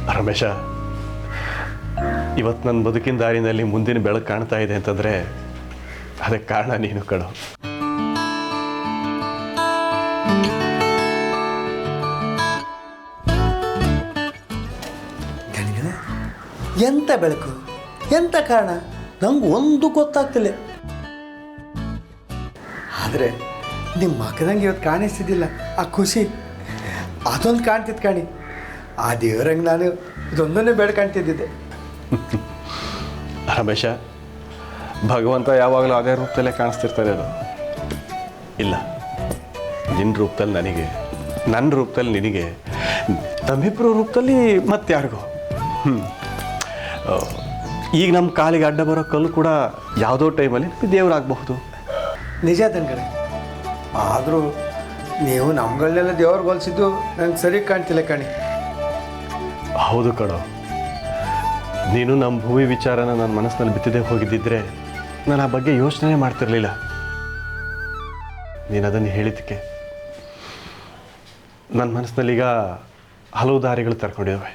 ರಮೇಶ, ಇವತ್ತು ನನ್ನ ಬದುಕಿನ ದಾರಿನಲ್ಲಿ ಮುಂದಿನ ಬೆಳಕು ಕಾಣ್ತಾ ಇದೆ ಅಂತಂದರೆ ಅದಕ್ಕೆ ಕಾರಣ ನೀನು ಕಣೋ. ಎಂಥ ಬೆಳಕು, ಎಂಥ ಕಾರಣ, ನಂಗೆ ಒಂದು ಗೊತ್ತಾಗ್ತಿಲ್ಲ. ಆದರೆ ನಿಮ್ಮ ಮಗದಂಗೆ ಇವತ್ತು ಕಾಣಿಸ್ತಿದ್ದಿಲ್ಲ, ಆ ಖುಷಿ ಅದೊಂದು ಕಾಣ್ತಿತ್ತು ಕಾಣಿ. ಆ ದೇವರಂಗೆ ನಾನು ಇದೊಂದನ್ನೇ ಬೇಡ್ಕಾಣ್ತಿದ್ದಿದ್ದೆ. ರಮೇಶ, ಭಗವಂತ ಯಾವಾಗಲೂ ಅದೇ ರೂಪದಲ್ಲೇ ಕಾಣಿಸ್ತಿರ್ತಾರೆ. ಅದು ಇಲ್ಲ, ನಿನ್ನ ರೂಪದಲ್ಲಿ ನನಗೆ, ನನ್ನ ರೂಪದಲ್ಲಿ ನಿನಗೆ, ನಮ್ಮಿಬ್ಬರ ರೂಪದಲ್ಲಿ ಮತ್ತಾರಿಗೋ. ಈಗ ನಮ್ಮ ಕಾಲಿಗೆ ಅಡ್ಡ ಬರೋ ಕಲ್ಲು ಕೂಡ ಯಾವುದೋ ಟೈಮಲ್ಲಿ ದೇವರಾಗಬಹುದು. ನಿಜ ತಂಗಡೆ, ಆದರೂ ನೀವು ನಮ್ಗಳನ್ನೆಲ್ಲ ದೇವ್ರಿಗೆ ಹೋಲಿಸಿದ್ದು ನನಗೆ ಸರಿ ಕಾಣ್ತಿಲ್ಲ ಕಣಿ. ಹೌದು ಕಣೋ, ನೀನು ನಮ್ಮ ಭೂಮಿ ವಿಚಾರನ ನನ್ನ ಮನಸ್ಸಿನಲ್ಲಿ ಬಿತ್ತದೇ ಹೋಗಿದ್ದಿದ್ರೆ ನಾನು ಆ ಬಗ್ಗೆ ಯೋಚನೆ ಮಾಡ್ತಿರ್ಲಿಲ್ಲ. ನೀನು ಅದನ್ನು ಹೇಳಿದ್ದಕ್ಕೆ ನನ್ನ ಮನಸ್ಸಿನಲ್ಲೀಗ ಹಲವು ದಾರಿಗಳು ತರ್ಕೊಂಡಿದ್ದಾವೆ.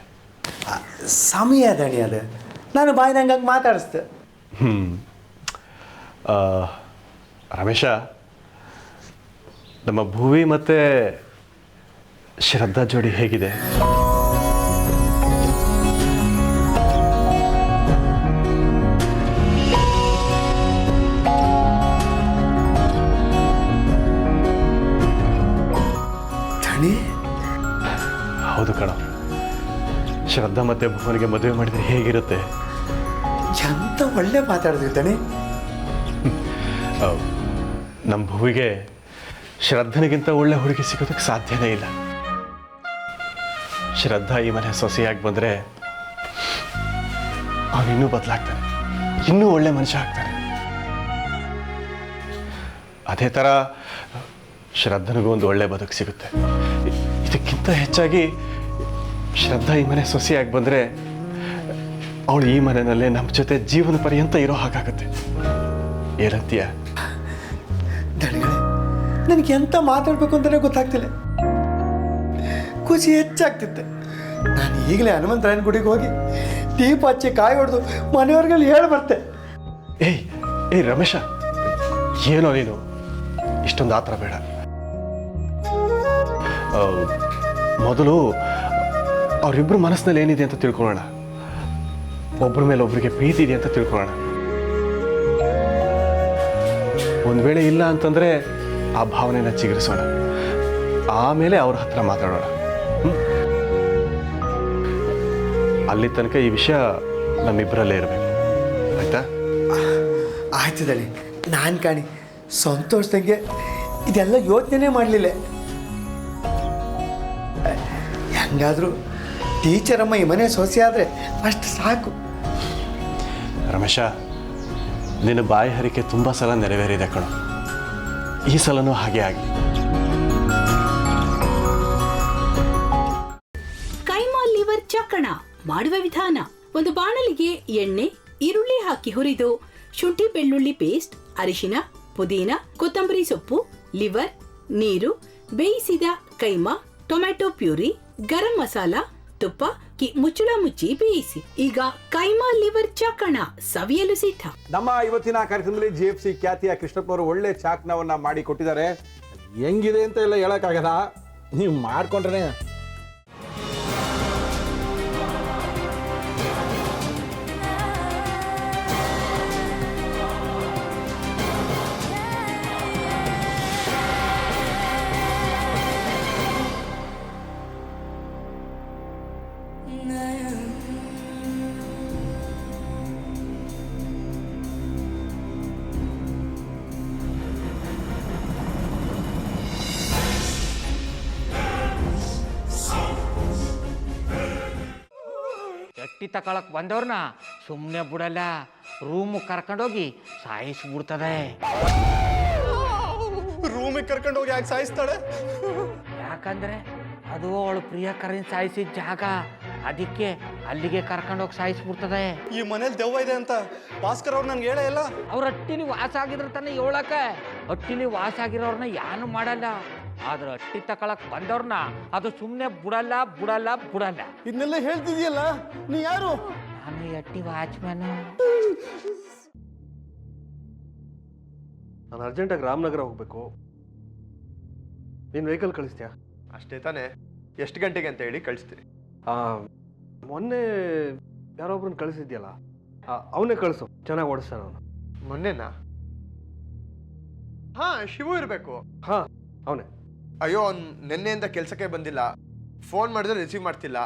ಸಮಯ ದಣಿ ಅದು, ನಾನು ಬಾಯಿದಂಗೆ ಮಾತಾಡಿಸ್ದೆ. ರಮೇಶ, ನಮ್ಮ ಭೂಮಿ ಮತ್ತು ಶ್ರದ್ಧಾ ಜೋಡಿ ಹೇಗಿದೆ? ದಣಿ, ಹೌದು ಕಣ, ಶ್ರದ್ಧಾ ಮತ್ತು ಭುವನಿಗೆ ಮದುವೆ ಮಾಡಿದರೆ ಹೇಗಿರುತ್ತೆ? ಎಂತ ಒಳ್ಳೆ ಮಾತಾಡಿದ್ವಿ ದಣಿ. ನಮ್ಮ ಭೂವಿಗೆ ಶ್ರದ್ಧನಿಗಿಂತ ಒಳ್ಳೆ ಹುಡುಗಿ ಸಿಗೋದಕ್ಕೆ ಸಾಧ್ಯನೇ ಇಲ್ಲ. ಶ್ರದ್ಧಾ ಈ ಮನೆ ಸೊಸೆಯಾಗಿ ಬಂದರೆ ಅವನು ಇನ್ನೂ ಬದಲಾಗ್ತಾನೆ, ಇನ್ನೂ ಒಳ್ಳೆ ಮನುಷ್ಯ ಆಗ್ತಾನೆ. ಅದೇ ಥರ ಶ್ರದ್ಧನಿಗೂ ಒಂದು ಒಳ್ಳೆ ಬದುಕು ಸಿಗುತ್ತೆ. ಇದಕ್ಕಿಂತ ಹೆಚ್ಚಾಗಿ ಶ್ರದ್ಧಾ ಈ ಮನೆ ಸೊಸೆಯಾಗಿ ಬಂದರೆ ಅವಳು ಈ ಮನೆಯಲ್ಲೇ ನಮ್ಮ ಜೊತೆ ಜೀವನ ಪರ್ಯಂತ ಇರೋ ಹಾಗಾಗುತ್ತೆ. ಏನಂತೀಯ? ದಣಿಗಳೇ, ನನಗೆ ಎಂತ ಮಾತಾಡಬೇಕು ಅಂತಲೇ ಗೊತ್ತಾಗ್ತಿಲ್ಲ. ಖುಷಿ ಹೆಚ್ಚಾಗ್ತಿತ್ತೆ. ನಾನು ಈಗಲೇ ಹನುಮಂತರಾಯನ ಗುಡಿಗೆ ಹೋಗಿ ದೀಪ ಹಚ್ಚಿ ಕಾಯಿ ಹೊಡೆದು ಮನೆಯವ್ರಿಗೆಲ್ಲ ಹೇಳಿ ಬರ್ತೆ. ಏಯ್ ರಮೇಶ, ಏನೋ ನೀನು ಇಷ್ಟೊಂದು ಆತರ ಬೇಡ. ಮೊದಲು ಅವರಿಬ್ಬರು ಮನಸ್ಸಿನಲ್ಲಿ ಏನಿದೆ ಅಂತ ತಿಳ್ಕೊಳ್ಳೋಣ. ಒಬ್ಬರ ಮೇಲೆ ಒಬ್ಬರಿಗೆ ಪ್ರೀತಿ ಇದೆ ಅಂತ ತಿಳ್ಕೊಳ್ಳೋಣ. ಒಂದು ವೇಳೆ ಇಲ್ಲ ಅಂತಂದರೆ ಆ ಭಾವನೆನ ಚಿಗುರಿಸೋಣ, ಆಮೇಲೆ ಅವ್ರ ಹತ್ರ ಮಾತಾಡೋಣ. ಅಲ್ಲಿ ತನಕ ಈ ವಿಷಯ ನಮ್ಮಿಬ್ಬರಲ್ಲೇ ಇರಬೇಕು, ಆಯ್ತಾ? ಆಯ್ತದಳಿ. ನಾನು ಕಾಣಿ ಸಂತೋಷದಂಗೆ ಇದೆಲ್ಲ ಯೋಚನೆ ಮಾಡಲಿಲ್ಲ. ಹೆಂಗಾದರೂ ಟೀಚರಮ್ಮ ಈ ಮನೆ ಸೊಸೆ ಆದರೆ ಅಷ್ಟು ಸಾಕು. ರಮೇಶ, ನಿನ್ನ ಬಾಯಿ ಹರಿಕೆ ತುಂಬ ಸಲ ನೆರವೇರಿದೆ ಕಣೋ. ಈ ಸಲನೂ ಹಾಗೆ ಆಗಲಿ. ಕೈಮಾ ಲಿವರ್ ಚಕ್ಕಣ ಮಾಡುವ ವಿಧಾನ: ಒಂದು ಬಾಣಲಿಗೆ ಎಣ್ಣೆ, ಈರುಳ್ಳಿ ಹಾಕಿ ಹುರಿದು ಶುಂಠಿ ಬೆಳ್ಳುಳ್ಳಿ ಪೇಸ್ಟ್, ಅರಿಶಿನ, ಪುದೀನ, ಕೊತ್ತಂಬರಿ ಸೊಪ್ಪು, ಲಿವರ್, ನೀರು, ಬೇಯಿಸಿದ ಕೈಮಾ, ಟೊಮ್ಯಾಟೊ ಪ್ಯೂರಿ, ಗರಂ ಮಸಾಲ, ತುಪ್ಪ ಮುಚ್ಚಳ ಮುಚ್ಚಿ ಬೇಯಿಸಿ. ಈಗ ಕೈಮಾ ಲಿವರ್ ಚಾಕಣ ಸವಿಯಲು ಸಿದ್ಧ. ನಮ್ಮ ಇವತ್ತಿನ ಕಾರ್ಯಕ್ರಮದಲ್ಲಿ GFC ಖ್ಯಾತಿಯ ಕೃಷ್ಣಪ್ಪನವರು ಒಳ್ಳೆ ಚಾಕ್ನವನ್ನ ಮಾಡಿ ಕೊಟ್ಟಿದ್ದಾರೆ. ಹೆಂಗಿದೆ ಅಂತ ಎಲ್ಲ ಹೇಳಕ್ಕಾಗಲ್ಲ, ನೀವು ಮಾಡ್ಕೊಂಡ್ರೆ. ಚಟ್ಟಿ ತಕೊಳಕ್ ಬಂದವ್ರನ್ನ ಸುಮ್ಮನೆ ಬಿಡಲ್ಲ, ರೂಮ್ ಕರ್ಕೊಂಡೋಗಿ ಸಾಯಿಸ್ಬಿಡ್ತದೆ. ರೂಮಿಗೆ ಕರ್ಕೊಂಡೋಗಿ ಯಾಕೆ ಸಾಯಿಸ್ತಾಳೆ? ಯಾಕಂದ್ರೆ ಅದು ಅವಳು ಪ್ರಿಯಕರನ್ ಸಾಯಿಸಿದ ಜಾಗ, ಅದಕ್ಕೆ ಅಲ್ಲಿಗೆ ಕರ್ಕೊಂಡೋಗಿ ಸಾಯಿಸ್ಬಿಡ್ತದೆ. ಈ ಮನೇಲಿ ದೆವ್ವ ಇದೆ ಅಂತ ಭಾಸ್ಕರ್ ಅವ್ರು ನನ್ಗೆ ಹೇಳೇ ಇಲ್ಲ. ಅವ್ರ ಹಟ್ಟಿಲಿ ವಾಸ ಆಗಿದ್ರೆ ತಾನೆ ಹೇಳಕ. ಹಟ್ಟಿಲಿ ವಾಸ ಆಗಿರೋರ್ನ ಯಾನು ಮಾಡಲ್ಲ, ಆದ್ರೆ ಅಟ್ಟಿ ತಕೊಳಕ್ ಬಂದವ್ರನ್ನ ಅದು ಸುಮ್ಮನೆ ಬಿಡಲ್ಲ ಬಿಡಲ್ಲ ಬಿಡಲ್ಲ. ಇದನ್ನೆಲ್ಲ ಹೇಳ್ತಿದ್ಯಲ್ಲ, ನೀ ಯಾರು? ನಾನು ಅಟ್ಟಿ ವಾಚ್ಮ್ಯಾನು. ನಾನು ಅರ್ಜೆಂಟಾಗಿ ರಾಮನಗರ ಹೋಗ್ಬೇಕು. ನೀನು ವೆಹಿಕಲ್ ಕಳಿಸ್ತೀಯಾ? ಅಷ್ಟೇ ತಾನೇ? ಎಷ್ಟು ಗಂಟೆಗೆ ಅಂತ ಹೇಳಿ ಕಳಿಸ್ತೀರಿ? ಮೊನ್ನೆ ಯಾರೊಬ್ರನ್ನ ಕಳಿಸಿದ್ಯಲ್ಲ, ಅವನೇ ಕಳಿಸು, ಚೆನ್ನಾಗಿ ಓಡಿಸ್ತಾನೆ ಅವನು. ಮೊನ್ನೆನಾ? ಹಾ, ಶಿವು ಇರಬೇಕು. ಹಾಂ, ಅವನೇ. ಅಯ್ಯೋ, ಅವ್ನು ನಿನ್ನೆಯಿಂದ ಕೆಲಸಕ್ಕೆ ಬಂದಿಲ್ಲ. ಫೋನ್ ಮಾಡಿದ್ರೆ ರಿಸೀವ್ ಮಾಡ್ತಿಲ್ಲ.